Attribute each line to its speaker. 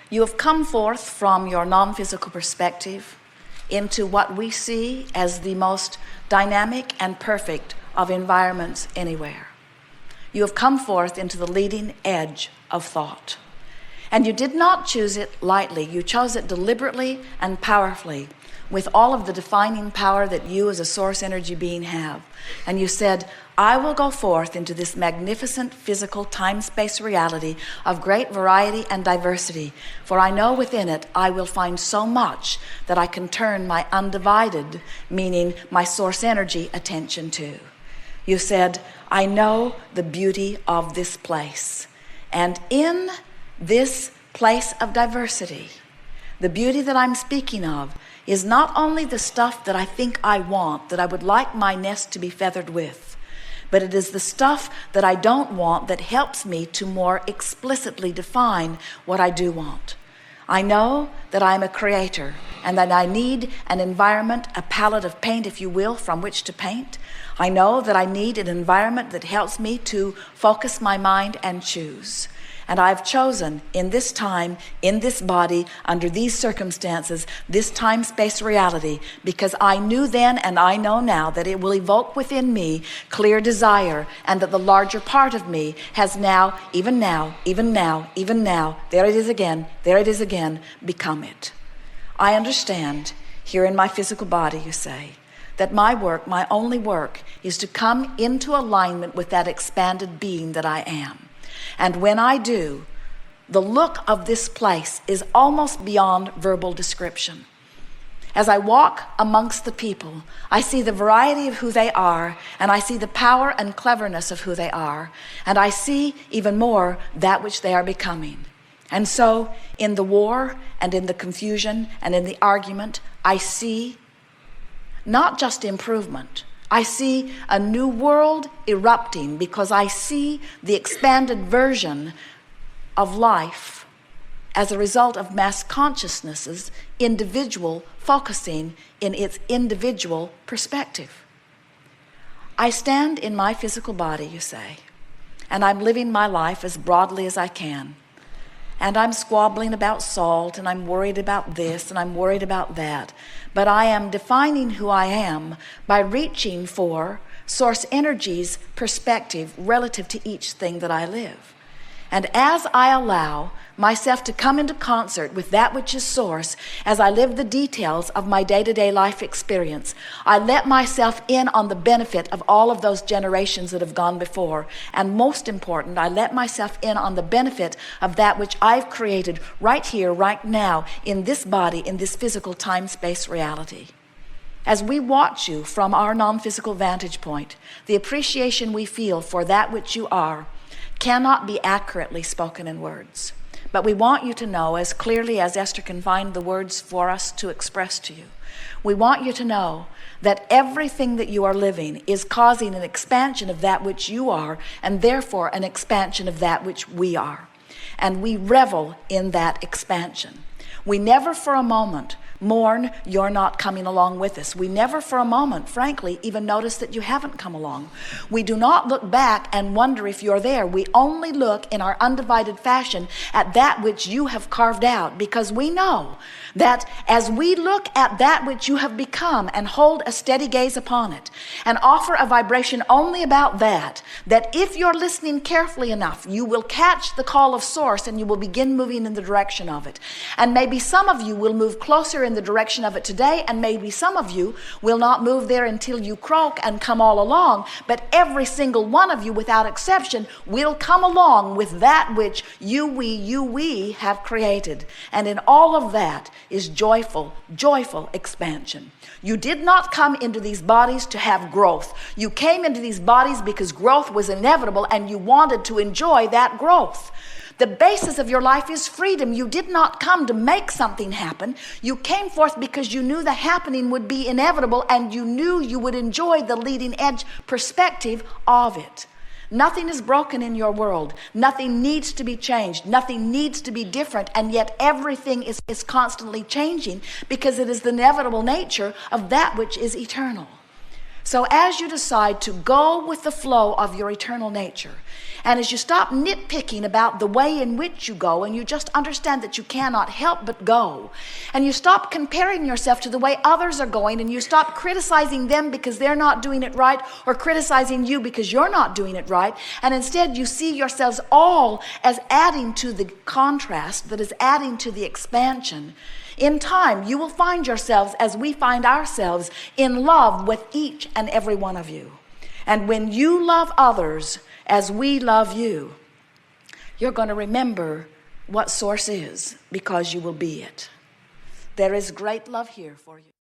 Speaker 1: You have come forth from your non-physical perspective into what we see as the most dynamic and perfect of environments anywhere. You have come forth into the leading edge of thought. And you did not choose it lightly. You chose it deliberately and powerfully, with all of the defining power that you as a source energy being have. And you said, I will go forth into this magnificent physical time-space reality of great variety and diversity, for I know within it I will find so much that I can turn my undivided, meaning my source energy, attention to. You said, I know the beauty of this place. And in this place of diversity, the beauty that I'm speaking of is not only the stuff that I think I want, that I would like my nest to be feathered with, but it is the stuff that I don't want that helps me to more explicitly define what I do want. I know that I'm a creator and that I need an environment, a palette of paint, if you will, from which to paint. I know that I need an environment that helps me to focus my mind and choose. And I've chosen in this time, in this body, under these circumstances, this time-space reality, because I knew then and I know now that it will evoke within me clear desire, and that the larger part of me has now, even now, there it is again, become it. I understand, here in my physical body, you say, that my work, my only work, is to come into alignment with that expanded being that I am. And when I do, the look of this place is almost beyond verbal description. As I walk amongst the people, I see the variety of who they are, and I see the power and cleverness of who they are, and I see even more that which they are becoming. And so, in the war, and in the confusion, and in the argument, I see not just improvement, I see a new world erupting, because I see the expanded version of life as a result of mass consciousness's individual focusing in its individual perspective. I stand in my physical body, you say, and I'm living my life as broadly as I can. And I'm squabbling about salt, and I'm worried about this, and I'm worried about that. But I am defining who I am by reaching for source energy's perspective relative to each thing that I live. And as I allow myself to come into concert with that which is source, as I live the details of my day-to-day life experience, I let myself in on the benefit of all of those generations that have gone before. And most important, I let myself in on the benefit of that which I've created right here, right now, in this body, in this physical time-space reality. As we watch you from our non-physical vantage point, the appreciation we feel for that which you are cannot be accurately spoken in words. But we want you to know, as clearly as Esther can find the words for us to express to you, we want you to know that everything that you are living is causing an expansion of that which you are, and therefore an expansion of that which we are. And we revel in that expansion. We never for a moment mourn you're not coming along with us. We never for a moment, frankly, even notice that you haven't come along. We do not look back and wonder if you're there. We only look in our undivided fashion at that which you have carved out, because we know that as we look at that which you have become and hold a steady gaze upon it and offer a vibration only about that, that if you're listening carefully enough, you will catch the call of source and you will begin moving in the direction of it. And maybe some of you will move closer in the direction of it today, and maybe some of you will not move there until you croak and come all along, but every single one of you without exception will come along with that which we have created. And in all of that is joyful expansion. You did not come into these bodies to have growth. You came into these bodies because growth was inevitable and you wanted to enjoy that growth. The basis of your life is freedom. You did not come to make something happen. You came forth because you knew the happening would be inevitable and you knew you would enjoy the leading edge perspective of it. Nothing is broken in your world. Nothing needs to be changed. Nothing needs to be different. And yet everything is constantly changing, because it is the inevitable nature of that which is eternal. So as you decide to go with the flow of your eternal nature, And as you stop nitpicking about the way in which you go, and you just understand that you cannot help but go, and you stop comparing yourself to the way others are going, and you stop criticizing them because they're not doing it right, or criticizing you because you're not doing it right, and instead you see yourselves all as adding to the contrast that is adding to the expansion, in time you will find yourselves, as we find ourselves, in love with each and every one of you. And when you love others as we love you, you're going to remember what source is, because you will be it. There is great love here for you.